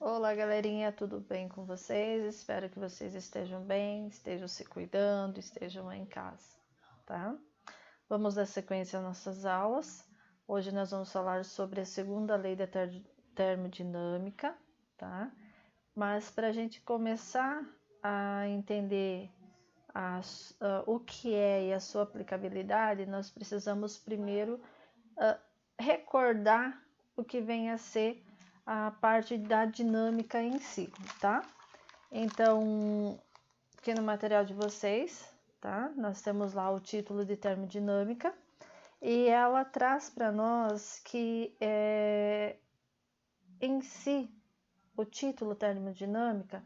Olá, galerinha, tudo bem com vocês? Espero que vocês estejam bem, estejam se cuidando, estejam em casa, tá? Vamos dar sequência às nossas aulas. Hoje nós vamos falar sobre a segunda lei da termodinâmica, tá? Mas para a gente começar a entender o que é e a sua aplicabilidade, nós precisamos primeiro recordar o que vem a ser a parte da dinâmica em si, tá? Então, aqui no material de vocês, tá? Nós temos lá o título de termodinâmica e ela traz para nós que em si o título termodinâmica,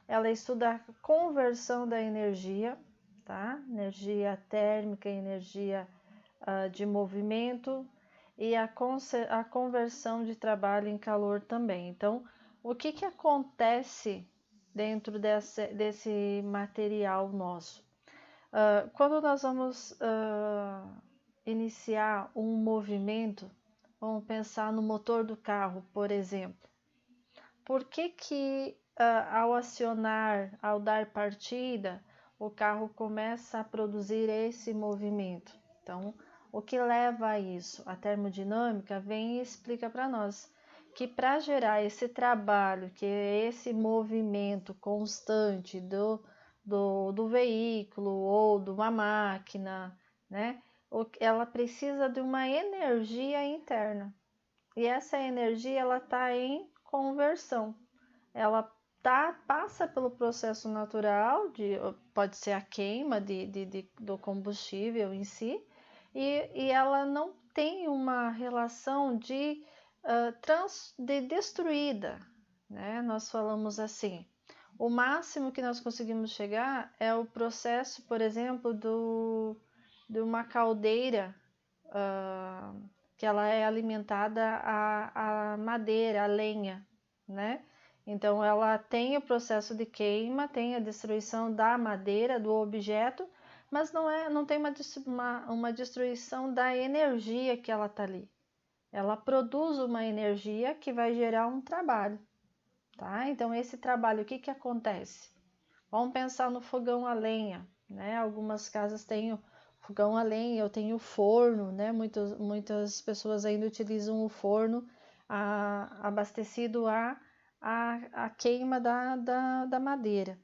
ela estuda a conversão da energia, tá? Energia térmica, energia de movimento e a conversão de trabalho em calor também. Então, o que acontece dentro desse material nosso? Quando nós vamos iniciar um movimento, vamos pensar no motor do carro, por exemplo. Por que ao acionar, ao dar partida, o carro começa a produzir esse movimento? Então, o que leva a isso? A termodinâmica vem e explica para nós que para gerar esse trabalho, que é esse movimento constante do veículo ou de uma máquina, né? Ela precisa de uma energia interna. E essa energia ela está em conversão. Ela passa pelo processo natural, pode ser a queima do combustível em si, e ela não tem uma relação de destruída, né? Nós falamos assim, o máximo que nós conseguimos chegar é o processo, por exemplo, de uma caldeira que ela é alimentada a madeira, a lenha, né? Então ela tem o processo de queima, tem a destruição da madeira, do objeto, mas não tem uma destruição da energia que ela está ali. Ela produz uma energia que vai gerar um trabalho, tá? Então esse trabalho, o que acontece? Vamos pensar no fogão a lenha, né? Algumas casas têm fogão a lenha, eu tenho forno, né? Muitas pessoas ainda utilizam o forno abastecido a queima da madeira.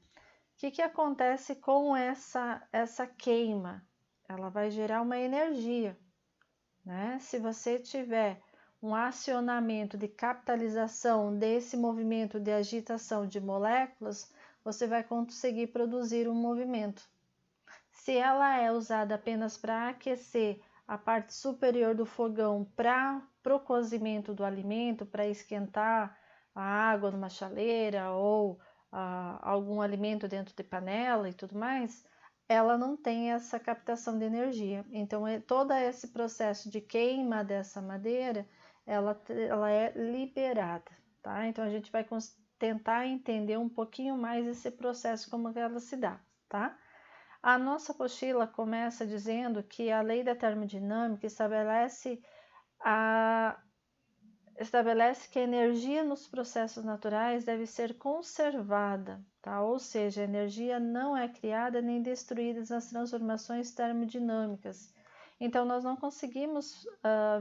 O que acontece com essa queima? Ela vai gerar uma energia, né? Se você tiver um acionamento de capitalização desse movimento de agitação de moléculas, você vai conseguir produzir um movimento. Se ela é usada apenas para aquecer a parte superior do fogão para o cozimento do alimento, para esquentar a água numa chaleira ou algum alimento dentro de panela e tudo mais, ela não tem essa captação de energia. Então, todo esse processo de queima dessa madeira, ela é liberada, tá? Então, a gente vai tentar entender um pouquinho mais esse processo, como ela se dá, tá? A nossa apostila começa dizendo que a lei da termodinâmica estabelece que a energia nos processos naturais deve ser conservada, tá? Ou seja, a energia não é criada nem destruída nas transformações termodinâmicas. Então, nós não conseguimos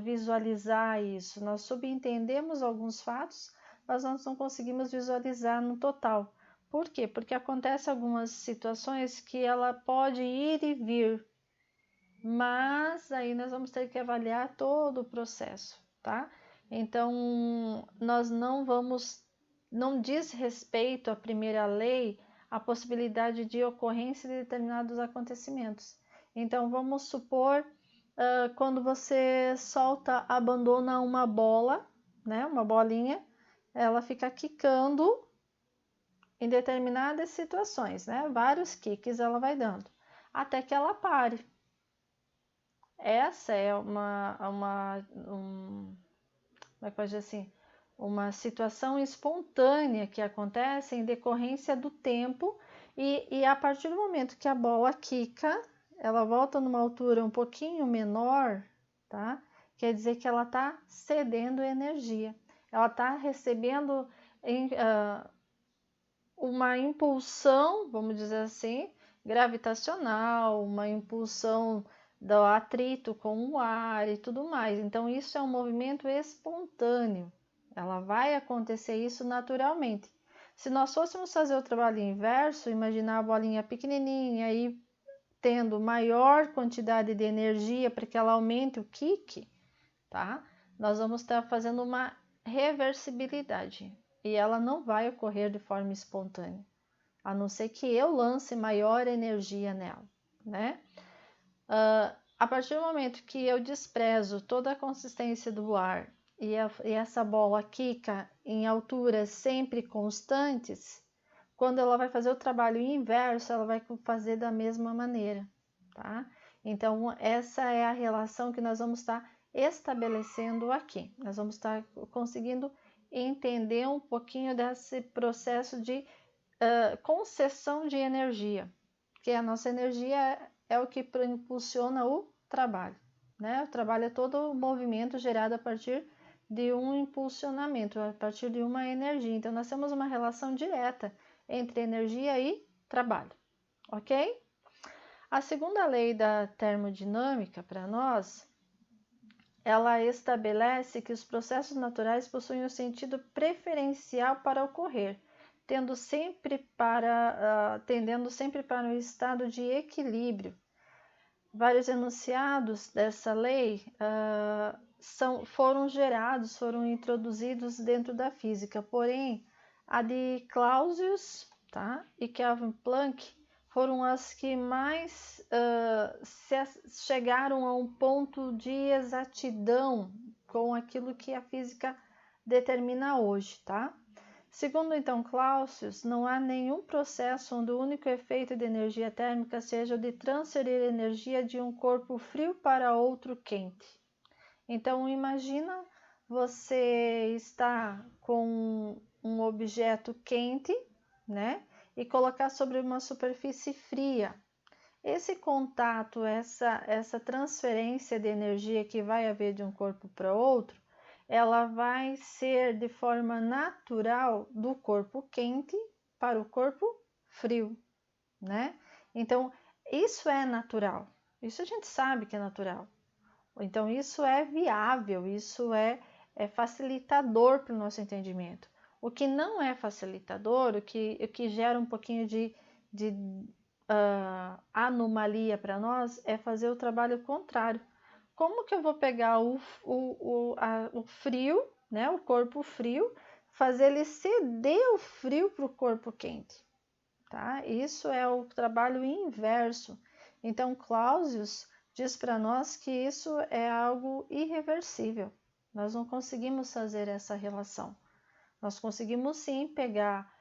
visualizar isso, nós subentendemos alguns fatos, mas nós não conseguimos visualizar no total. Por quê? Porque acontece algumas situações que ela pode ir e vir, mas aí nós vamos ter que avaliar todo o processo, tá? Então, nós não diz respeito à primeira lei a possibilidade de ocorrência de determinados acontecimentos. Então, vamos supor, quando você abandona uma bola, né, uma bolinha, ela fica quicando em determinadas situações, né? Vários kicks ela vai dando, até que ela pare. Essa é uma situação espontânea que acontece em decorrência do tempo e a partir do momento que a bola quica, ela volta numa altura um pouquinho menor, tá? Quer dizer que ela está cedendo energia, ela está recebendo uma impulsão, vamos dizer assim, gravitacional, uma impulsão do atrito com o ar e tudo mais. Então, isso é um movimento espontâneo. Ela vai acontecer isso naturalmente. Se nós fôssemos fazer o trabalho inverso, imaginar a bolinha pequenininha e tendo maior quantidade de energia para que ela aumente o kick, tá? Nós vamos estar fazendo uma reversibilidade e ela não vai ocorrer de forma espontânea, a não ser que eu lance maior energia nela, né? A partir do momento que eu desprezo toda a consistência do ar e essa bola quica em alturas sempre constantes, quando ela vai fazer o trabalho inverso, ela vai fazer da mesma maneira, tá? Então, essa é a relação que nós vamos estar estabelecendo aqui. Nós vamos estar conseguindo entender um pouquinho desse processo de concessão de energia, que a nossa energia é o que impulsiona o trabalho, né? O trabalho é todo o movimento gerado a partir de um impulsionamento, a partir de uma energia. Então, nós temos uma relação direta entre energia e trabalho, ok? A segunda lei da termodinâmica, para nós, ela estabelece que os processos naturais possuem um sentido preferencial para ocorrer, tendendo sempre para um estado de equilíbrio. Vários enunciados dessa lei foram introduzidos dentro da física, porém, a de Clausius, tá, e Kelvin Planck foram as que mais chegaram a um ponto de exatidão com aquilo que a física determina hoje, tá? Segundo então Clausius, não há nenhum processo onde o único efeito de energia térmica seja o de transferir energia de um corpo frio para outro quente. Então imagina você estar com um objeto quente, né, e colocar sobre uma superfície fria. Esse contato, essa transferência de energia que vai haver de um corpo para outro, ela vai ser de forma natural do corpo quente para o corpo frio, né? Então, isso é natural. Isso a gente sabe que é natural. Então, isso é viável, isso é facilitador para o nosso entendimento. O que não é facilitador, o que gera um pouquinho de anomalia para nós, é fazer o trabalho contrário. Como que eu vou pegar o frio, né, o corpo frio, fazer ele ceder o frio para o corpo quente? Tá? Isso é o trabalho inverso. Então, Clausius diz para nós que isso é algo irreversível. Nós não conseguimos fazer essa relação. Nós conseguimos sim pegar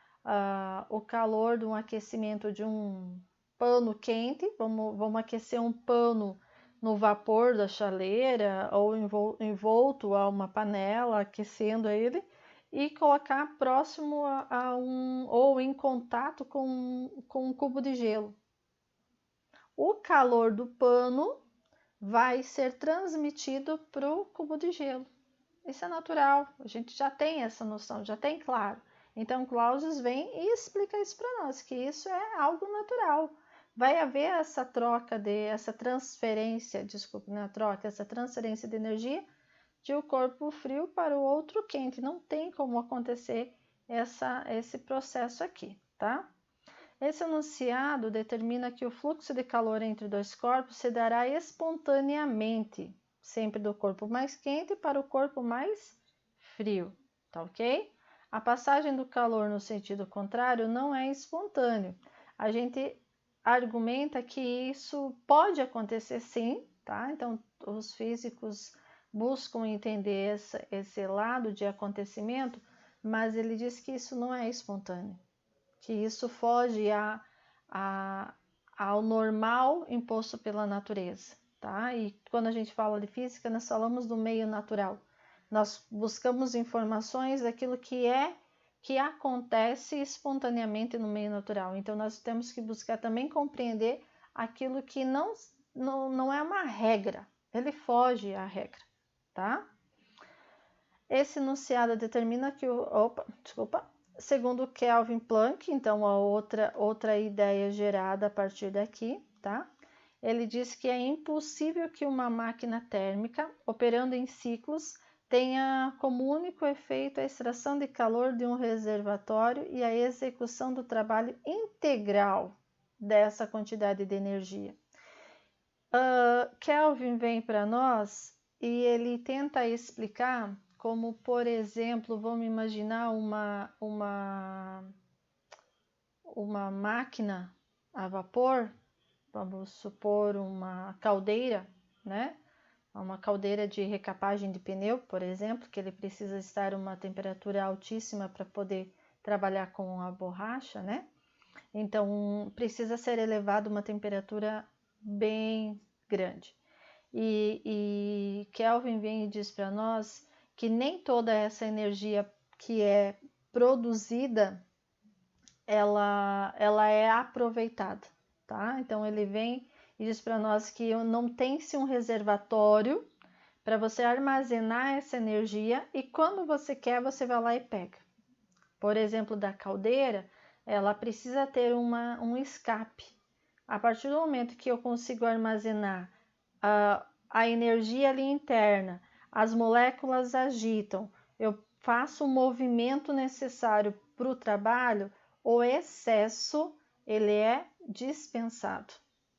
o calor de um aquecimento de um pano quente, vamos aquecer um pano no vapor da chaleira ou envolto a uma panela, aquecendo ele, e colocar próximo ou em contato com um cubo de gelo. O calor do pano vai ser transmitido para o cubo de gelo. Isso é natural, a gente já tem essa noção, já tem claro. Então, Clausius vem e explica isso para nós, que isso é algo natural. Vai haver essa transferência de energia de um corpo frio para o outro quente. Não tem como acontecer esse processo aqui, tá? Esse enunciado determina que o fluxo de calor entre dois corpos se dará espontaneamente, sempre do corpo mais quente para o corpo mais frio, tá ok? A passagem do calor no sentido contrário não é espontâneo. A gente argumenta que isso pode acontecer sim, tá? Então, os físicos buscam entender esse lado de acontecimento, mas ele diz que isso não é espontâneo, que isso foge ao normal imposto pela natureza, tá? E quando a gente fala de física, nós falamos do meio natural. Nós buscamos informações daquilo que acontece espontaneamente no meio natural. Então, nós temos que buscar também compreender aquilo que não é uma regra, ele foge à regra, tá? Esse enunciado determina que segundo Kelvin Planck, então a outra ideia gerada a partir daqui, tá? Ele diz que é impossível que uma máquina térmica, operando em ciclos, tenha como único efeito a extração de calor de um reservatório e a execução do trabalho integral dessa quantidade de energia. Kelvin vem para nós e ele tenta explicar como, por exemplo, vamos imaginar uma máquina a vapor, vamos supor uma caldeira, né? Uma caldeira de recapagem de pneu, por exemplo, que ele precisa estar a uma temperatura altíssima para poder trabalhar com a borracha, né? Então, precisa ser elevado uma temperatura bem grande. E Kelvin vem e diz para nós que nem toda essa energia que é produzida, ela é aproveitada, tá? Então, ele vem e diz para nós que não tem-se um reservatório para você armazenar essa energia e quando você quer, você vai lá e pega. Por exemplo, da caldeira, ela precisa ter um escape. A partir do momento que eu consigo armazenar a energia ali interna, as moléculas agitam, eu faço o movimento necessário para o trabalho, o excesso ele é dispensado.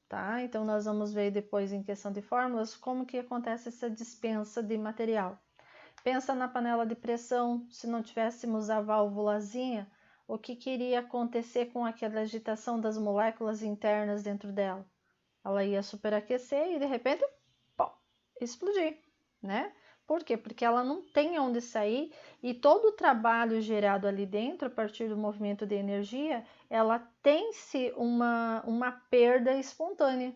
Tá? Então, nós vamos ver depois em questão de fórmulas como que acontece essa dispensa de material. Pensa na panela de pressão, se não tivéssemos a válvulazinha, o que iria acontecer com aquela agitação das moléculas internas dentro dela? Ela ia superaquecer e de repente, pó, explodir, né? Por quê? Porque ela não tem onde sair e todo o trabalho gerado ali dentro, a partir do movimento de energia, ela tem-se uma perda espontânea,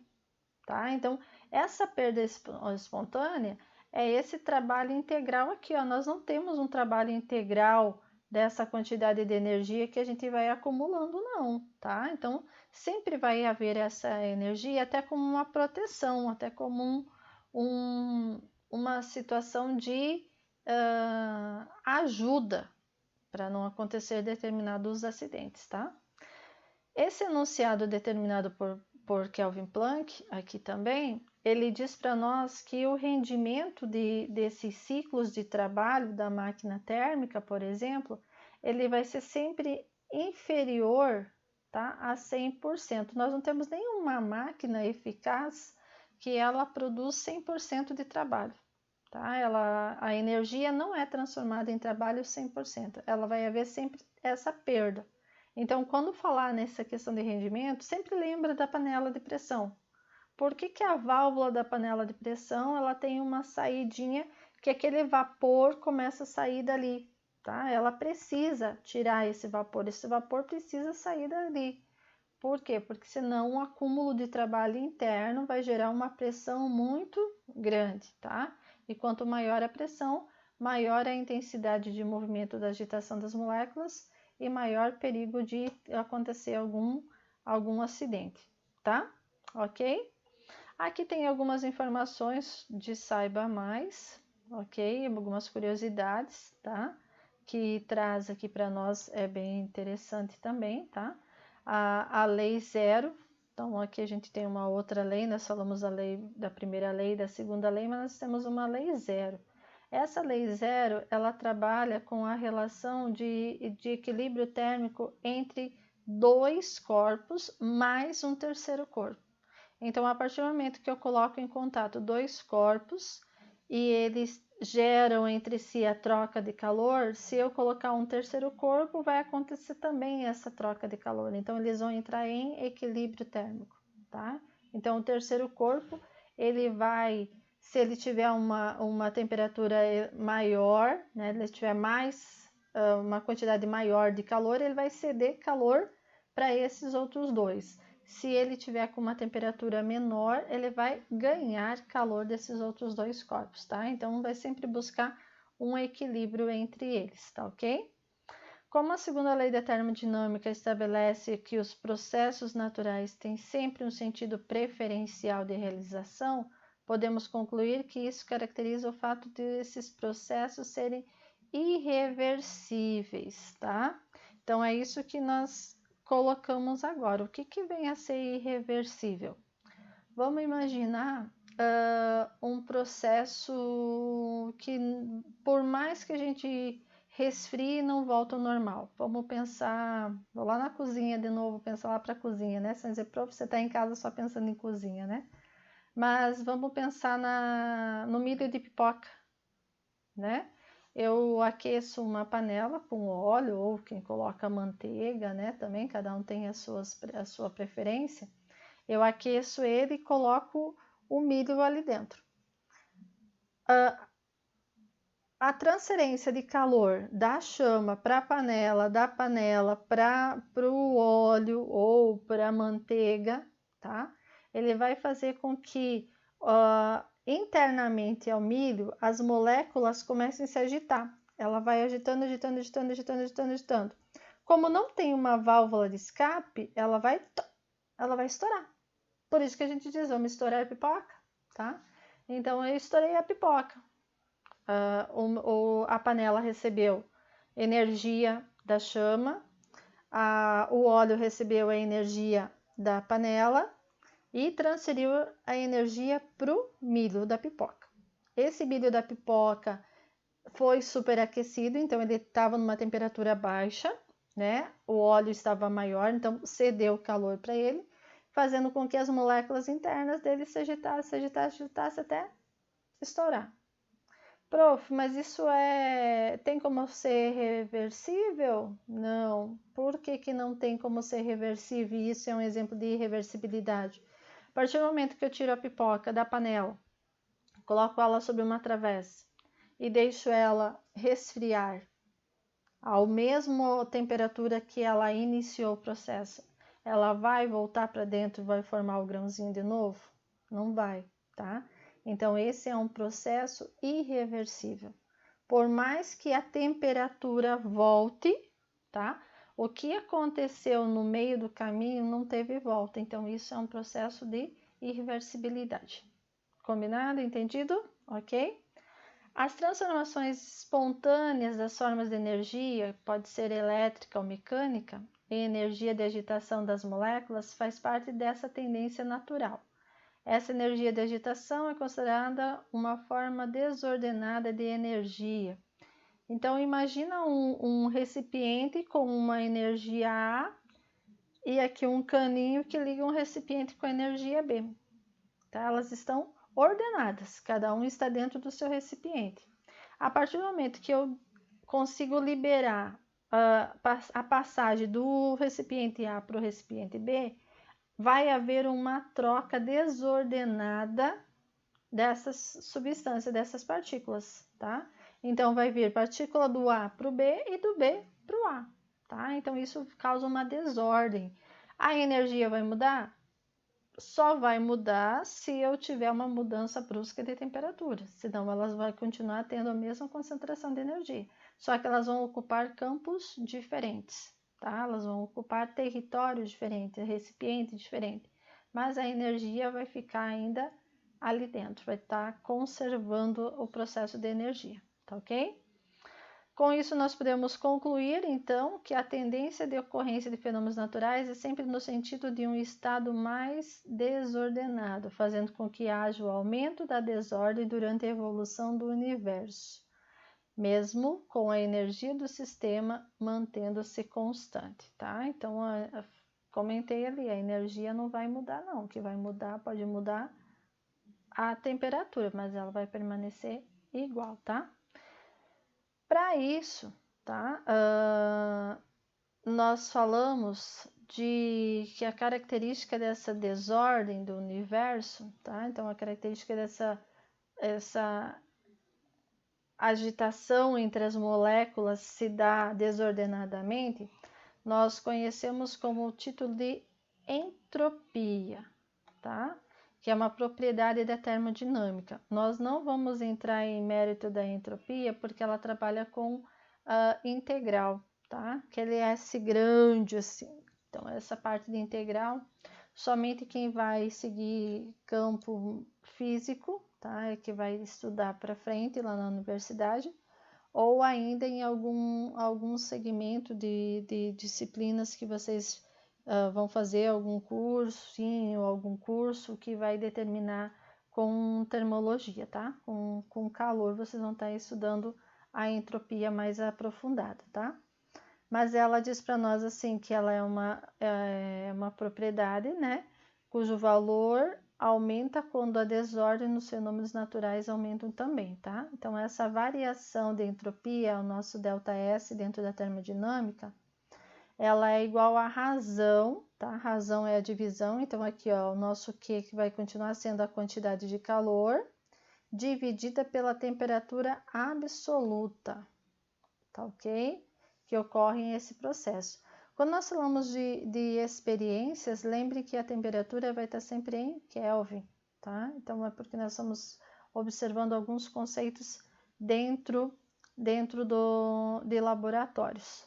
tá? Então, essa perda espontânea é esse trabalho integral aqui, ó. Nós não temos um trabalho integral dessa quantidade de energia que a gente vai acumulando, não, tá? Então, sempre vai haver essa energia até como uma proteção, até como uma situação de ajuda para não acontecer determinados acidentes, tá? Esse enunciado determinado por Kelvin Planck, aqui também, ele diz para nós que o rendimento desses ciclos de trabalho da máquina térmica, por exemplo, ele vai ser sempre inferior, tá, a 100%. Nós não temos nenhuma máquina eficaz que ela produz 100% de trabalho. Tá? A energia não é transformada em trabalho 100%, ela vai haver sempre essa perda. Então, quando falar nessa questão de rendimento, sempre lembra da panela de pressão. Por que a válvula da panela de pressão ela tem uma saidinha que aquele vapor começa a sair dali? Tá? Ela precisa tirar esse vapor precisa sair dali. Por quê? Porque senão o acúmulo de trabalho interno vai gerar uma pressão muito grande, tá? E quanto maior a pressão, maior a intensidade de movimento da agitação das moléculas e maior perigo de acontecer algum acidente, tá? Ok? Aqui tem algumas informações de saiba mais, ok? Algumas curiosidades, tá? Que traz aqui para nós é bem interessante também, tá? A lei zero, então aqui a gente tem uma outra lei, nós falamos da primeira lei e da segunda lei, mas nós temos uma lei zero. Essa lei zero, ela trabalha com a relação de equilíbrio térmico entre dois corpos mais um terceiro corpo. Então, a partir do momento que eu coloco em contato dois corpos e eles geram entre si a troca de calor, se eu colocar um terceiro corpo, vai acontecer também essa troca de calor. Então, eles vão entrar em equilíbrio térmico, tá? Então, o terceiro corpo, ele vai, se ele tiver uma temperatura maior, né, ele tiver uma quantidade maior de calor, ele vai ceder calor para esses outros dois. Se ele tiver com uma temperatura menor, ele vai ganhar calor desses outros dois corpos, tá? Então, vai sempre buscar um equilíbrio entre eles, tá ok? Como a segunda lei da termodinâmica estabelece que os processos naturais têm sempre um sentido preferencial de realização, podemos concluir que isso caracteriza o fato de esses processos serem irreversíveis, tá? Então, é isso que nós colocamos agora. O que vem a ser irreversível? Vamos imaginar um processo que, por mais que a gente resfrie, não volta ao normal. Vamos pensar, vou lá na cozinha de novo, pensar lá para a cozinha, né? Sem dizer, prof, você está em casa só pensando em cozinha, né? Mas vamos pensar no milho de pipoca, né? Eu aqueço uma panela com óleo, ou quem coloca manteiga, né? Também, cada um tem a sua preferência. Eu aqueço ele e coloco o milho ali dentro. A transferência de calor da chama para a panela, da panela para o óleo ou para a manteiga, tá? Ele vai fazer com que internamente ao milho as moléculas comecem a se agitar. Ela vai agitando, agitando, agitando, agitando, agitando, agitando. Como não tem uma válvula de escape, ela vai estourar. Por isso que a gente diz, vamos estourar a pipoca, tá? Então eu estourei a pipoca. A panela recebeu energia da chama, o óleo recebeu a energia da panela e transferiu a energia para o milho da pipoca. Esse milho da pipoca foi superaquecido, então ele estava numa temperatura baixa, né? O óleo estava maior, então cedeu calor para ele, fazendo com que as moléculas internas dele se agitassem até estourar. Prof, mas isso tem como ser reversível? Não. Por que não tem como ser reversível? E isso é um exemplo de irreversibilidade. A partir do momento que eu tiro a pipoca da panela, coloco ela sobre uma travessa e deixo ela resfriar ao mesmo temperatura que ela iniciou o processo, ela vai voltar para dentro e vai formar o grãozinho de novo? Não vai, tá? Então, esse é um processo irreversível. Por mais que a temperatura volte, tá? O que aconteceu no meio do caminho não teve volta. Então, isso é um processo de irreversibilidade. Combinado? Entendido? Ok? As transformações espontâneas das formas de energia, pode ser elétrica ou mecânica, em energia de agitação das moléculas, faz parte dessa tendência natural. Essa energia de agitação é considerada uma forma desordenada de energia. Então, imagina um recipiente com uma energia A e aqui um caninho que liga um recipiente com energia B. Tá? Elas estão ordenadas, cada um está dentro do seu recipiente. A partir do momento que eu consigo liberar a passagem do recipiente A para o recipiente B, vai haver uma troca desordenada dessas substâncias, dessas partículas, tá? Então, vai vir partícula do A para o B e do B para o A, tá? Então, isso causa uma desordem. A energia vai mudar? Só vai mudar se eu tiver uma mudança brusca de temperatura, senão elas vão continuar tendo a mesma concentração de energia, só que elas vão ocupar campos diferentes, tá? Elas vão ocupar territórios diferentes, recipiente diferente, mas a energia vai ficar ainda ali dentro, vai estar conservando o processo de energia, tá ok? Com isso, nós podemos concluir, então, que a tendência de ocorrência de fenômenos naturais é sempre no sentido de um estado mais desordenado, fazendo com que haja o aumento da desordem durante a evolução do universo, mesmo com a energia do sistema mantendo-se constante, tá? Então, comentei ali, a energia não vai mudar não, o que vai mudar, pode mudar a temperatura, mas ela vai permanecer igual, tá? Para isso, tá? Nós falamos de que a característica dessa desordem do universo, tá? Então, a característica essa agitação entre as moléculas se dá desordenadamente, nós conhecemos como o título de entropia, tá? Que é uma propriedade da termodinâmica. Nós não vamos entrar em mérito da entropia porque ela trabalha com integral, tá? Aquele S grande assim. Então, essa parte de integral, somente quem vai seguir campo físico, tá? É que vai estudar para frente lá na universidade, ou ainda em algum segmento de disciplinas que vocês vão fazer algum cursinho, algum curso que vai determinar com termologia, tá? Com calor, vocês vão estar estudando a entropia mais aprofundada, tá? Mas ela diz para nós assim que ela é uma propriedade, né? Cujo valor aumenta quando a desordem nos fenômenos naturais aumentam também, tá? Então, essa variação de entropia, o nosso ΔS dentro da termodinâmica, ela é igual à razão, tá? A razão é a divisão, então aqui, ó, o nosso Q que vai continuar sendo a quantidade de calor, dividida pela temperatura absoluta, tá ok? Que ocorre esse processo. Quando nós falamos de experiências, lembre que a temperatura vai estar sempre em Kelvin, tá? Então, é porque nós estamos observando alguns conceitos dentro de laboratórios,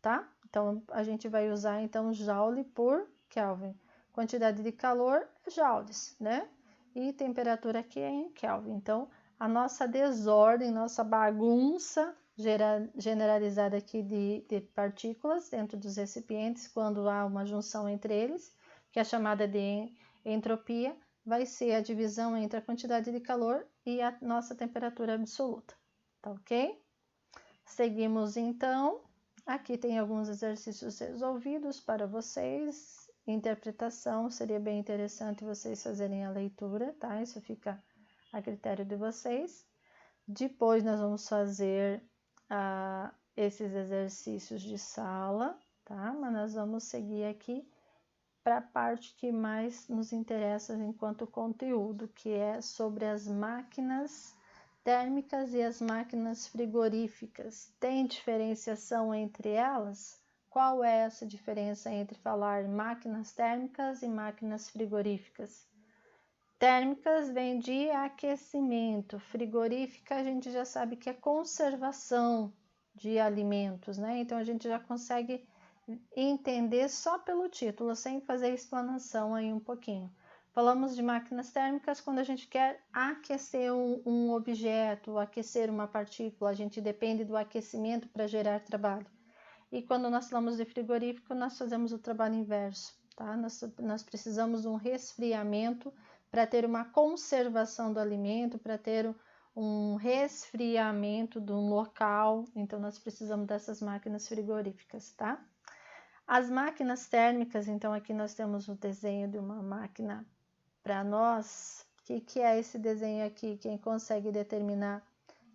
tá? Então, a gente vai usar, então, Joule por Kelvin. Quantidade de calor, joules, né? E temperatura aqui é em Kelvin. Então, a nossa desordem, nossa bagunça generalizada aqui de partículas dentro dos recipientes, quando há uma junção entre eles, que é chamada de entropia, vai ser a divisão entre a quantidade de calor e a nossa temperatura absoluta, tá ok? Seguimos então, aqui tem alguns exercícios resolvidos para vocês, interpretação, seria bem interessante vocês fazerem a leitura, tá? Isso fica a critério de vocês. Depois nós vamos fazer esses exercícios de sala, tá? Mas nós vamos seguir aqui para a parte que mais nos interessa enquanto conteúdo, que é sobre as máquinas térmicas e as máquinas frigoríficas. Tem diferenciação entre elas? Qual é essa diferença entre falar máquinas térmicas e máquinas frigoríficas? Térmicas vem de aquecimento, frigorífica a gente já sabe que é conservação de alimentos, né? Então a gente já consegue entender só pelo título, sem fazer explanação aí um pouquinho. Falamos de máquinas térmicas quando a gente quer aquecer um objeto, aquecer uma partícula, a gente depende do aquecimento para gerar trabalho. E quando nós falamos de frigorífico, nós fazemos o trabalho inverso, tá? Nós precisamos de um resfriamento para ter uma conservação do alimento, para ter um resfriamento de um local, então nós precisamos dessas máquinas frigoríficas, tá? As máquinas térmicas, então aqui nós temos o desenho de uma máquina para nós. O que é esse desenho aqui? Quem consegue determinar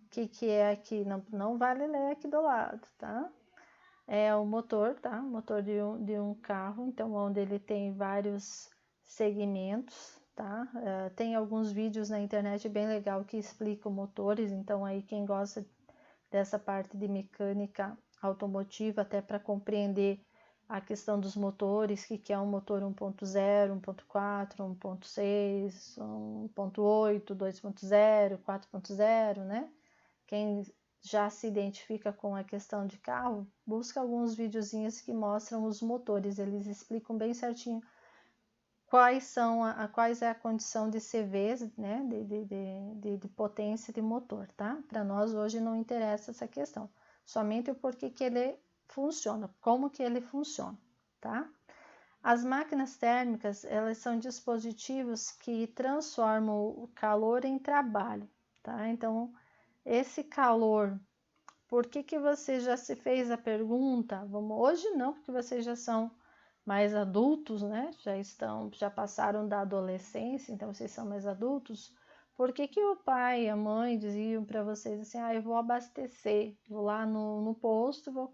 o que é aqui? Não vale ler aqui do lado, tá? É o motor, tá? O motor de um carro, então onde ele tem vários segmentos, tá? Tem alguns vídeos na internet bem legal que explicam motores, então aí quem gosta dessa parte de mecânica automotiva, até para compreender a questão dos motores, que é um motor 1.0, 1.4, 1.6, 1.8, 2.0, 4.0, né? Quem já se identifica com a questão de carro, busca alguns videozinhos que mostram os motores, eles explicam bem certinho quais é a condição de CVs, né, de potência de motor, tá? Para nós hoje não interessa essa questão, somente o porquê que ele funciona, como que ele funciona, tá? As máquinas térmicas, elas são dispositivos que transformam o calor em trabalho, tá? Então, esse calor, por que você já se fez a pergunta? Hoje não, porque vocês já são mais adultos, né? Já passaram da adolescência, então vocês são mais adultos. Por que o pai e a mãe diziam para vocês assim, eu vou abastecer, vou lá no posto, vou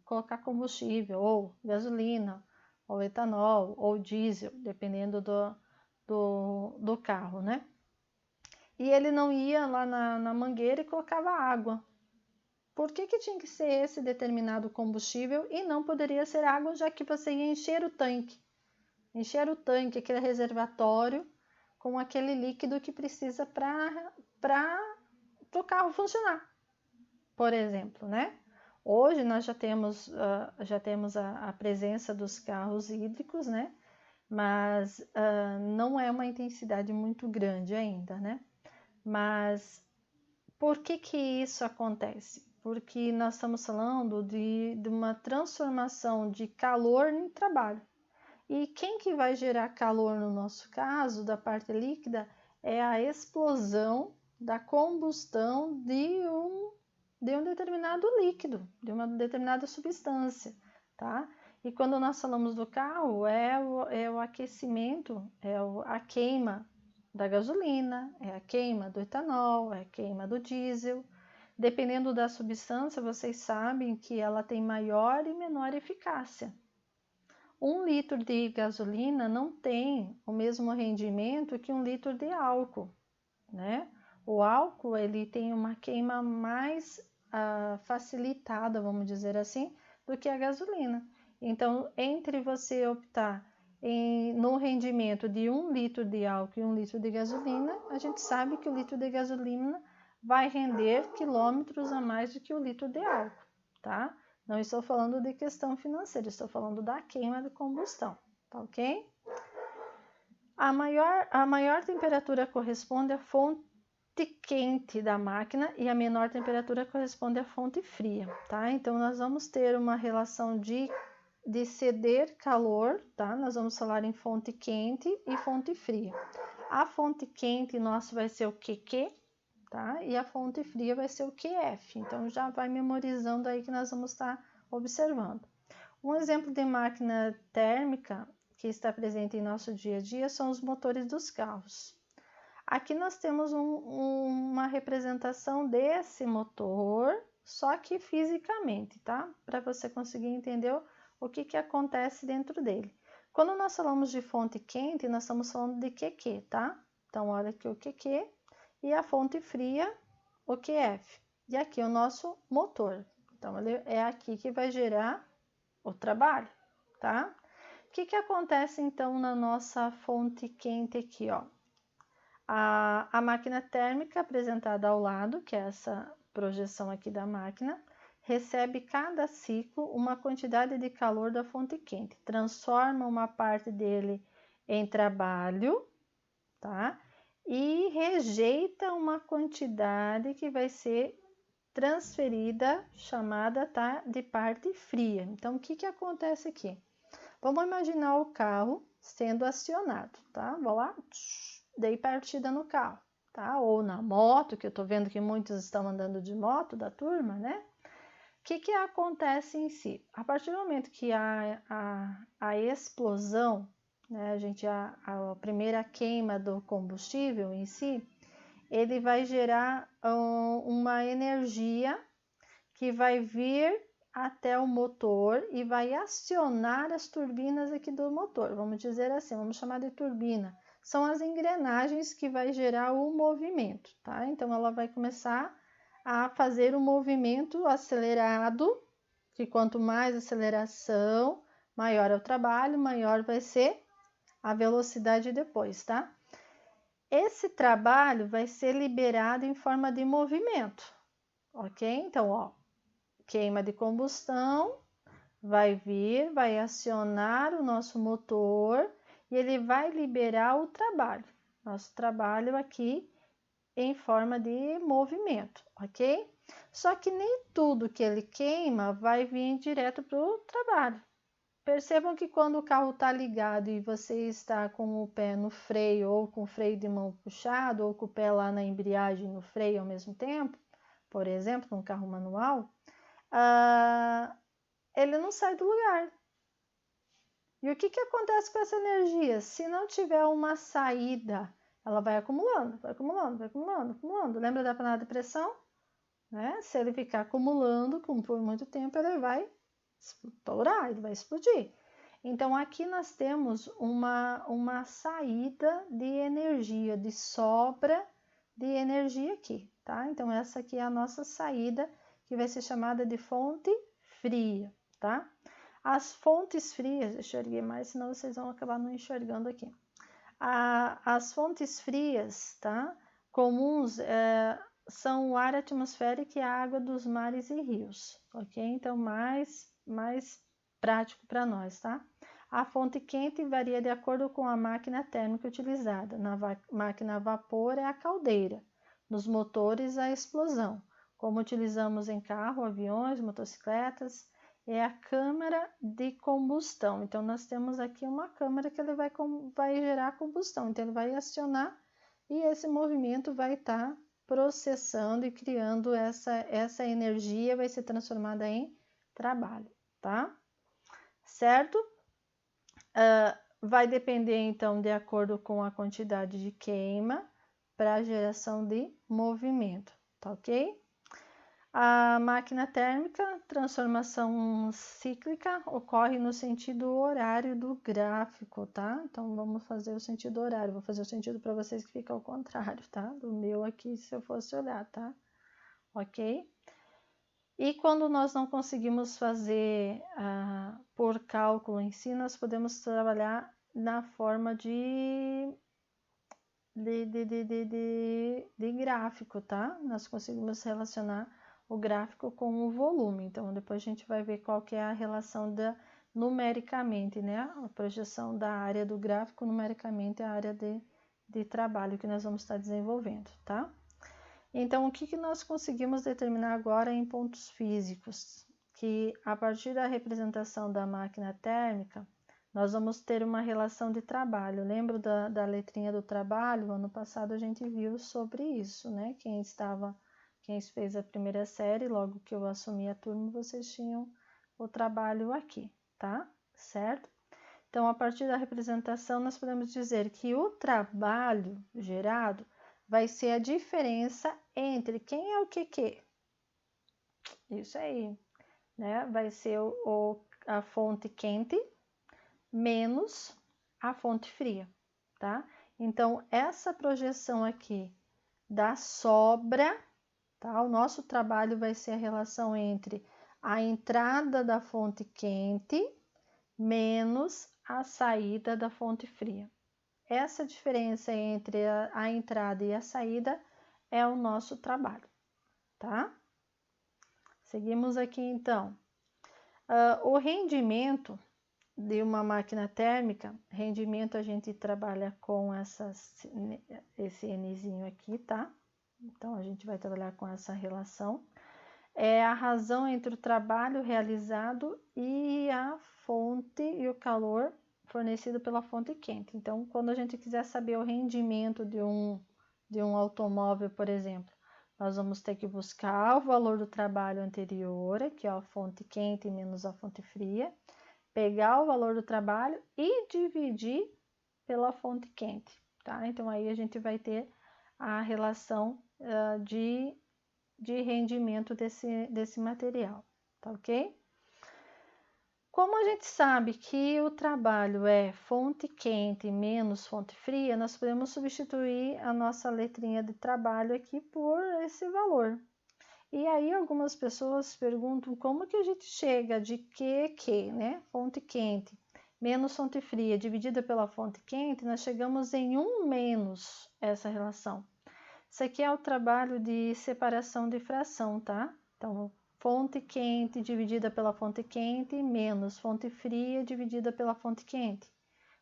colocar combustível, ou gasolina, ou etanol, ou diesel, dependendo do carro, né? E ele não ia lá na mangueira e colocava água. Por que tinha que ser esse determinado combustível e não poderia ser água, já que você ia encher o tanque? Encher o tanque, aquele reservatório, com aquele líquido que precisa para o carro funcionar, por exemplo, né? Hoje nós já temos a presença dos carros hídricos, né? Mas não é uma intensidade muito grande ainda, né? Mas por que isso acontece? porque nós estamos falando de uma transformação de calor em trabalho. E quem que vai gerar calor no nosso caso, da parte líquida, é a explosão da combustão de um determinado líquido, de uma determinada substância, tá? E quando nós falamos do carro, é o aquecimento, a queima da gasolina, é a queima do etanol, é a queima do diesel. Dependendo da substância, vocês sabem que ela tem maior e menor eficácia. 1 litro de gasolina não tem o mesmo rendimento que 1 litro de álcool, né? O álcool, ele tem uma queima mais facilitada, vamos dizer assim, do que a gasolina. Então, entre você optar no rendimento de 1 litro de álcool e 1 litro de gasolina, a gente sabe que o litro de gasolina vai render quilômetros a mais do que o litro de álcool, tá? Não estou falando de questão financeira, estou falando da queima de combustão, tá ok? A maior temperatura corresponde à fonte quente da máquina e a menor temperatura corresponde à fonte fria, tá? Então, nós vamos ter uma relação de ceder calor, tá? Nós vamos falar em fonte quente e fonte fria. A fonte quente nossa vai ser o QQ, tá? E a fonte fria vai ser o QF. Então, já vai memorizando aí que nós vamos estar observando. Um exemplo de máquina térmica que está presente em nosso dia a dia são os motores dos carros. Aqui nós temos uma representação desse motor, só que fisicamente, tá? Para você conseguir entender o que acontece dentro dele. Quando nós falamos de fonte quente, nós estamos falando de QQ, tá? Então, olha aqui o QQ e a fonte fria, o QF. E aqui o nosso motor. Então, ele é aqui que vai gerar o trabalho, tá? O que acontece, então, na nossa fonte quente aqui, ó? A máquina térmica apresentada ao lado, que é essa projeção aqui da máquina, recebe cada ciclo uma quantidade de calor da fonte quente, transforma uma parte dele em trabalho, tá? E rejeita uma quantidade que vai ser transferida, chamada, tá, de parte fria. Então, o que acontece aqui? Vamos imaginar o carro sendo acionado, tá? Vou lá, dei partida no carro, tá? Ou na moto, que eu tô vendo que muitos estão andando de moto da turma, né? O que acontece em si? A partir do momento que a explosão, né, a primeira queima do combustível em si, ele vai gerar uma energia que vai vir até o motor e vai acionar as turbinas aqui do motor. Vamos dizer assim, vamos chamar de turbina. São as engrenagens que vai gerar o movimento, tá? Então, ela vai começar a fazer um movimento acelerado, que quanto mais aceleração, maior é o trabalho, maior vai ser a velocidade depois, tá? Esse trabalho vai ser liberado em forma de movimento, ok? Então, ó, queima de combustão, vai vir, vai acionar o nosso motor e ele vai liberar o trabalho. Nosso trabalho aqui em forma de movimento, ok? Só que nem tudo que ele queima vai vir direto para o trabalho. Percebam que quando o carro está ligado e você está com o pé no freio ou com o freio de mão puxado ou com o pé lá na embreagem no freio ao mesmo tempo, por exemplo, num carro manual, ele não sai do lugar. E o que acontece com essa energia? Se não tiver uma saída, ela vai acumulando, vai acumulando, vai acumulando, acumulando. Lembra da panela de pressão? Né? Se ele ficar acumulando por muito tempo, ele vai estourar, ele vai explodir. Então, aqui nós temos uma saída de energia, de sobra de energia aqui, tá? Então, essa aqui é a nossa saída, que vai ser chamada de fonte fria, tá? As fontes frias, deixa eu erguer mais, senão vocês vão acabar não enxergando aqui. As fontes frias, tá? Comuns são o ar atmosférico e a água dos mares e rios, ok? Então, mais prático para nós, tá? A fonte quente varia de acordo com a máquina térmica utilizada. Na máquina a vapor é a caldeira, nos motores a explosão. como utilizamos em carro, aviões, motocicletas, é a câmara de combustão. Então, nós temos aqui uma câmara que ele vai gerar combustão. Então, ele vai acionar e esse movimento vai estar processando e criando essa energia, vai ser transformada em trabalho, tá? Certo? Vai depender, então, de acordo com a quantidade de queima para a geração de movimento, tá ok? A máquina térmica, transformação cíclica, ocorre no sentido horário do gráfico, tá? Então, vamos fazer o sentido horário. Vou fazer o sentido para vocês que fica ao contrário, tá? Do meu aqui, se eu fosse olhar, tá? Ok? E quando nós não conseguimos fazer por cálculo em si, nós podemos trabalhar na forma de gráfico, tá? Nós conseguimos relacionar o gráfico com o volume. Então, depois a gente vai ver qual que é a relação numericamente, né? A projeção da área do gráfico numericamente é a área de trabalho que nós vamos estar desenvolvendo, tá? Então, o que nós conseguimos determinar agora em pontos físicos? Que a partir da representação da máquina térmica, nós vamos ter uma relação de trabalho. Lembra da letrinha do trabalho? Ano passado a gente viu sobre isso, né? Quem fez a primeira série, logo que eu assumi a turma, vocês tinham o trabalho aqui, tá? Certo? Então, a partir da representação, nós podemos dizer que o trabalho gerado vai ser a diferença entre quem é o que? Isso aí, né? Vai ser a fonte quente menos a fonte fria, tá? Então, essa projeção aqui da sobra, tá? O nosso trabalho vai ser a relação entre a entrada da fonte quente menos a saída da fonte fria. Essa diferença entre a entrada e a saída é o nosso trabalho, tá? Seguimos aqui, então. O rendimento de uma máquina térmica, rendimento a gente trabalha com esse Nzinho aqui, tá? Então, a gente vai trabalhar com essa relação. É a razão entre o trabalho realizado e a fonte e o calor fornecido pela fonte quente. Então, quando a gente quiser saber o rendimento de um automóvel, por exemplo, nós vamos ter que buscar o valor do trabalho anterior, que é a fonte quente menos a fonte fria, pegar o valor do trabalho e dividir pela fonte quente, tá? Então, aí a gente vai ter a relação de rendimento desse material, tá ok? Como a gente sabe que o trabalho é fonte quente menos fonte fria, nós podemos substituir a nossa letrinha de trabalho aqui por esse valor. E aí algumas pessoas perguntam como que a gente chega de que, né? Fonte quente menos fonte fria dividida pela fonte quente, nós chegamos em 1 menos essa relação. Isso aqui é o trabalho de separação de fração, tá? Então, fonte quente dividida pela fonte quente menos fonte fria dividida pela fonte quente.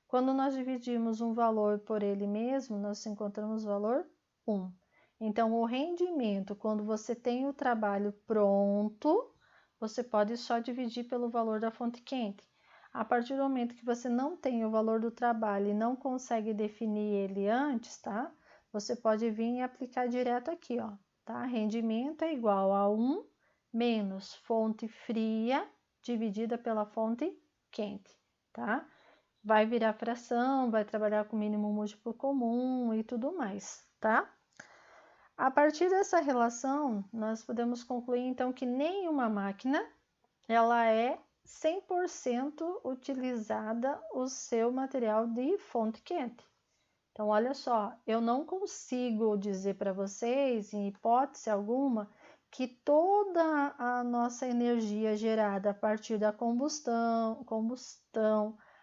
Quando nós dividimos um valor por ele mesmo, nós encontramos o valor 1. Então, o rendimento, quando você tem o trabalho pronto, você pode só dividir pelo valor da fonte quente. A partir do momento que você não tem o valor do trabalho e não consegue definir ele antes, tá? Você pode vir e aplicar direto aqui, ó, tá? Rendimento é igual a 1 menos fonte fria dividida pela fonte quente, tá? Vai virar fração, vai trabalhar com mínimo múltiplo comum e tudo mais, tá? A partir dessa relação, nós podemos concluir, então, que nenhuma máquina, ela é 100% utilizada o seu material de fonte quente. Então, olha só, eu não consigo dizer para vocês, em hipótese alguma, que toda a nossa energia gerada a partir da combustão,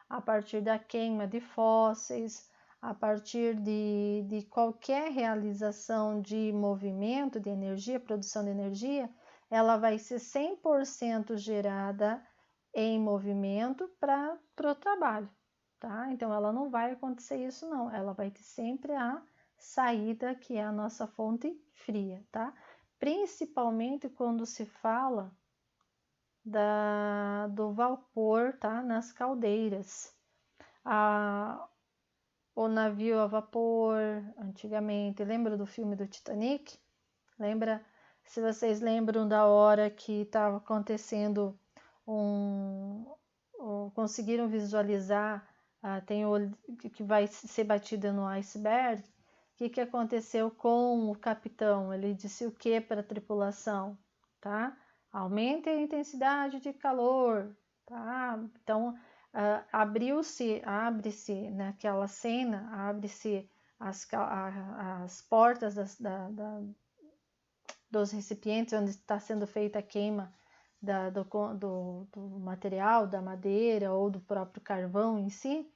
a partir da queima de fósseis, a partir de qualquer realização de movimento de energia, produção de energia, ela vai ser 100% gerada em movimento para o trabalho, tá? Então, ela não vai acontecer isso, não. Ela vai ter sempre a saída, que é a nossa fonte fria, tá? principalmente quando se fala do vapor, tá? Nas caldeiras. O navio a vapor, antigamente, lembra do filme do Titanic? Lembra? Se vocês lembram da hora que estava acontecendo conseguiram visualizar, tem o que vai ser batida no iceberg. O que aconteceu com o capitão? Ele disse o que para a tripulação? Tá? Aumente a intensidade de calor, tá? Então, abre-se naquela cena, abre-se as portas dos recipientes onde está sendo feita a queima do material, da madeira ou do próprio carvão em si,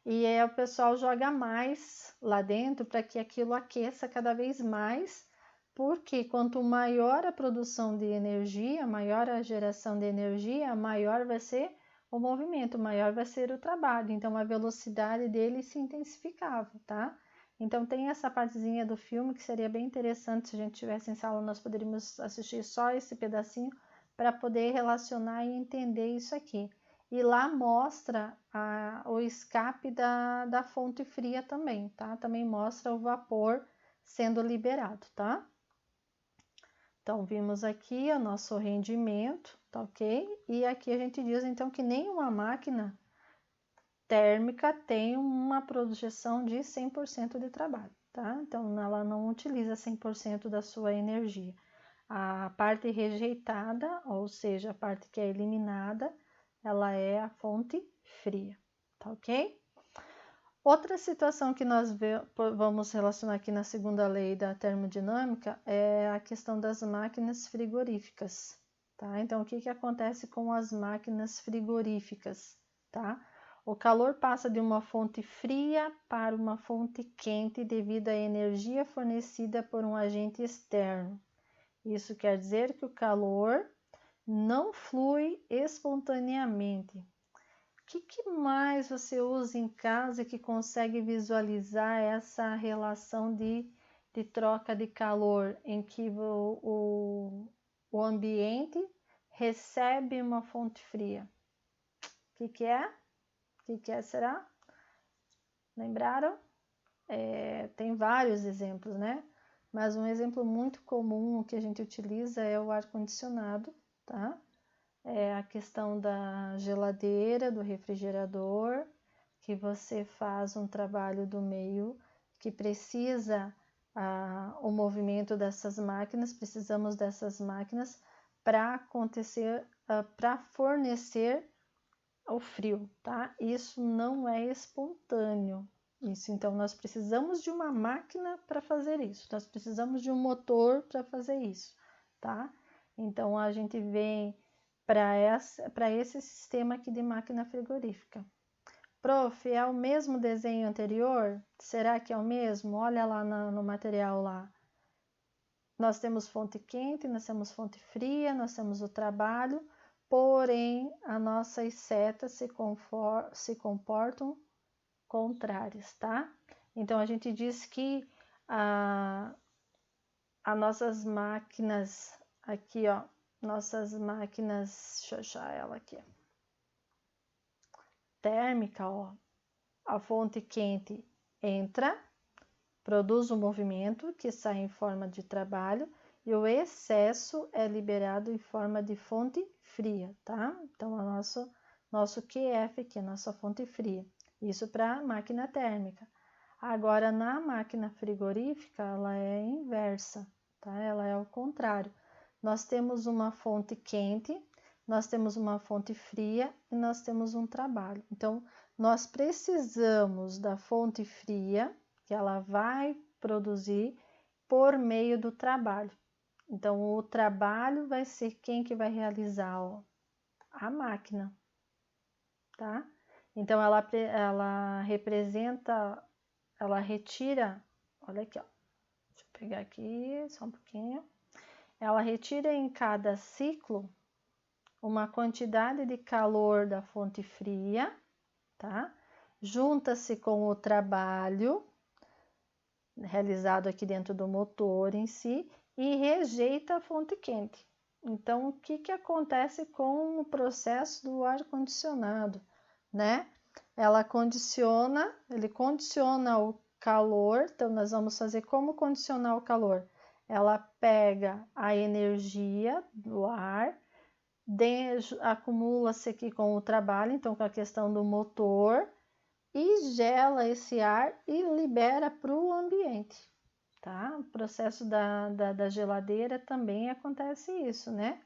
e aí o pessoal joga mais lá dentro para que aquilo aqueça cada vez mais, porque quanto maior a produção de energia, maior a geração de energia, maior vai ser o movimento, maior vai ser o trabalho, então a velocidade dele se intensificava, tá? Então tem essa partezinha do filme que seria bem interessante, se a gente tivesse em sala, nós poderíamos assistir só esse pedacinho para poder relacionar e entender isso aqui. E lá mostra o escape da fonte fria também, tá? Também mostra o vapor sendo liberado, tá? Então, vimos aqui o nosso rendimento, tá ok? E aqui a gente diz, então, que nenhuma máquina térmica tem uma projeção de 100% de trabalho, tá? Então, ela não utiliza 100% da sua energia. A parte rejeitada, ou seja, a parte que é eliminada, ela é a fonte fria, tá ok? Outra situação que nós vamos relacionar aqui na segunda lei da termodinâmica é a questão das máquinas frigoríficas, tá? Então, o que acontece com as máquinas frigoríficas, tá? O calor passa de uma fonte fria para uma fonte quente devido à energia fornecida por um agente externo. Isso quer dizer que o calor não flui espontaneamente. O que mais você usa em casa que consegue visualizar essa relação de troca de calor, em que o ambiente recebe uma fonte fria? O que é? O que será? Lembraram? Tem vários exemplos, né? Mas um exemplo muito comum que a gente utiliza é o ar-condicionado, tá? É a questão da geladeira, do refrigerador, que você faz um trabalho do meio que precisa o movimento dessas máquinas, precisamos dessas máquinas para acontecer, para fornecer o frio, tá? Isso não é espontâneo. Isso, então, nós precisamos de uma máquina para fazer isso, nós precisamos de um motor para fazer isso, tá? Então, a gente vem para esse sistema aqui de máquina frigorífica. Prof, é o mesmo desenho anterior? Será que é o mesmo? Olha lá no material lá. Nós temos fonte quente, nós temos fonte fria, nós temos o trabalho, porém, as nossas setas se comportam contrárias, tá? Então, a gente diz que as nossas máquinas, aqui, ó, nossas máquinas, deixa eu achar ela aqui, térmica, ó, a fonte quente entra, produz um movimento que sai em forma de trabalho e o excesso é liberado em forma de fonte fria, tá? Então, o nosso QF aqui, a nossa fonte fria. Isso para a máquina térmica. Agora, na máquina frigorífica, ela é inversa, tá? Ela é ao contrário. Nós temos uma fonte quente, nós temos uma fonte fria e nós temos um trabalho. Então, nós precisamos da fonte fria, que ela vai produzir por meio do trabalho. Então, o trabalho vai ser quem que vai realizar, ó, a máquina, tá? Então, ela representa, ela retira, olha aqui, ó, deixa eu pegar aqui só um pouquinho. Ela retira em cada ciclo uma quantidade de calor da fonte fria, tá? Junta-se com o trabalho realizado aqui dentro do motor em si e rejeita a fonte quente. Então, o que acontece com o processo do ar-condicionado, né? Ele condiciona o calor, então nós vamos fazer como condicionar o calor. Ela pega a energia do ar, acumula-se aqui com o trabalho, então com a questão do motor, e gela esse ar e libera para o ambiente, tá? O processo da geladeira também acontece isso, né?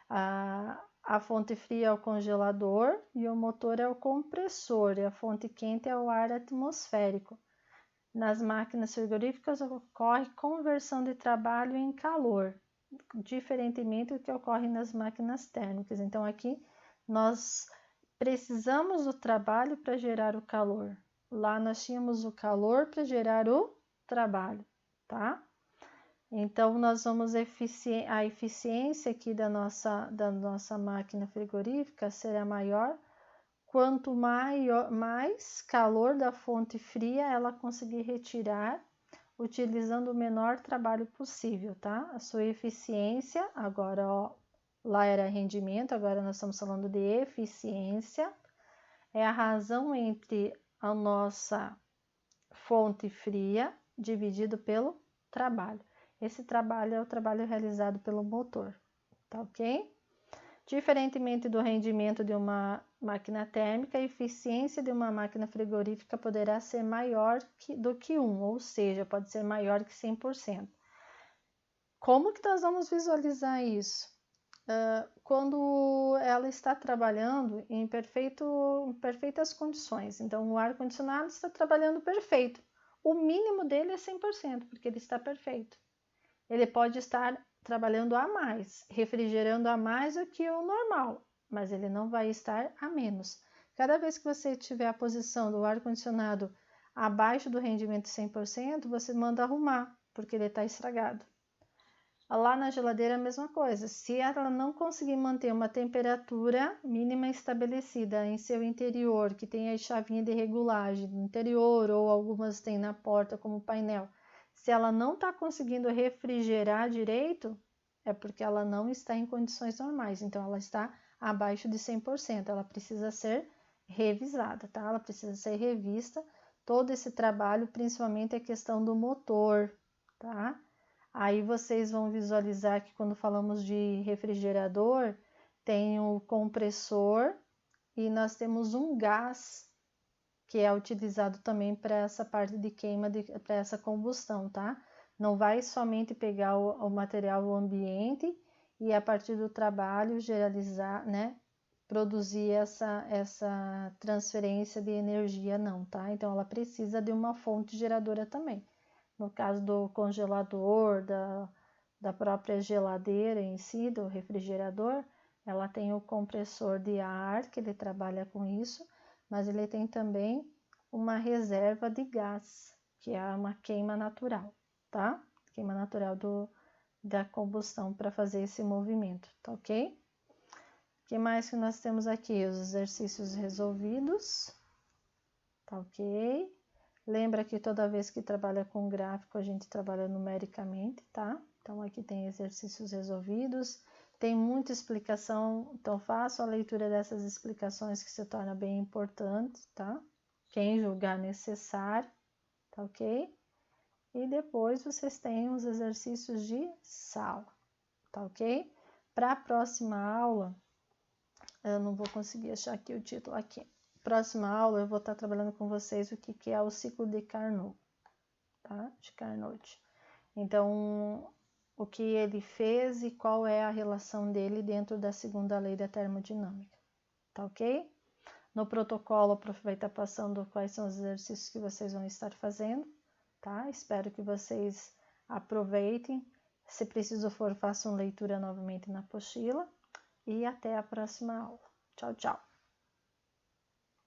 A fonte fria é o congelador e o motor é o compressor, e a fonte quente é o ar atmosférico. Nas máquinas frigoríficas ocorre conversão de trabalho em calor, diferentemente do que ocorre nas máquinas térmicas. Então, aqui nós precisamos do trabalho para gerar o calor. Lá nós tínhamos o calor para gerar o trabalho, tá? Então, nós vamos a eficiência aqui da nossa máquina frigorífica será maior quanto mais calor da fonte fria ela conseguir retirar, utilizando o menor trabalho possível, tá? A sua eficiência, agora, ó, lá era rendimento, agora nós estamos falando de eficiência, é a razão entre a nossa fonte fria dividido pelo trabalho. Esse trabalho é o trabalho realizado pelo motor, tá ok? Diferentemente do rendimento de uma máquina térmica, a eficiência de uma máquina frigorífica poderá ser maior do que 1, ou seja, pode ser maior que 100%. Como que nós vamos visualizar isso? Quando ela está trabalhando em perfeitas condições. Então, o ar-condicionado está trabalhando perfeito. O mínimo dele é 100%, porque ele está perfeito. Ele pode estar trabalhando a mais, refrigerando a mais do que o normal, mas ele não vai estar a menos. Cada vez que você tiver a posição do ar-condicionado abaixo do rendimento 100%, você manda arrumar, porque ele está estragado. Lá na geladeira é a mesma coisa. Se ela não conseguir manter uma temperatura mínima estabelecida em seu interior, que tem a chavinha de regulagem no interior, ou algumas tem na porta como painel, se ela não está conseguindo refrigerar direito, é porque ela não está em condições normais. Então, ela está abaixo de 100%. Ela precisa ser revisada, tá? Ela precisa ser revista. Todo esse trabalho, principalmente a questão do motor, tá? Aí vocês vão visualizar que quando falamos de refrigerador, tem o compressor e nós temos um gás que é utilizado também para essa parte de queima, para essa combustão, tá? Não vai somente pegar o material do ambiente e a partir do trabalho geralizar, né? Produzir essa transferência de energia, não, tá? Então ela precisa de uma fonte geradora também. No caso do congelador, da própria geladeira em si, do refrigerador, ela tem o compressor de ar, que ele trabalha com isso, mas ele tem também uma reserva de gás, que é uma queima natural, tá? Queima natural da combustão para fazer esse movimento, tá ok? O que mais que nós temos aqui? Os exercícios resolvidos, tá ok? Lembra que toda vez que trabalha com gráfico, a gente trabalha numericamente, tá? Então, aqui tem exercícios resolvidos, tem muita explicação, então façam a leitura dessas explicações que se torna bem importante, tá? Quem julgar necessário, tá ok? E depois vocês têm os exercícios de sala, tá ok? Para a próxima aula, eu não vou conseguir achar aqui o título aqui. Próxima aula eu vou estar trabalhando com vocês o que é o ciclo de Carnot, tá? De Carnot. Então, o que ele fez e qual é a relação dele dentro da segunda lei da termodinâmica, tá ok? No protocolo, o prof vai estar passando quais são os exercícios que vocês vão estar fazendo, tá? Espero que vocês aproveitem. Se preciso for, façam leitura novamente na apostila e até a próxima aula. Tchau, tchau!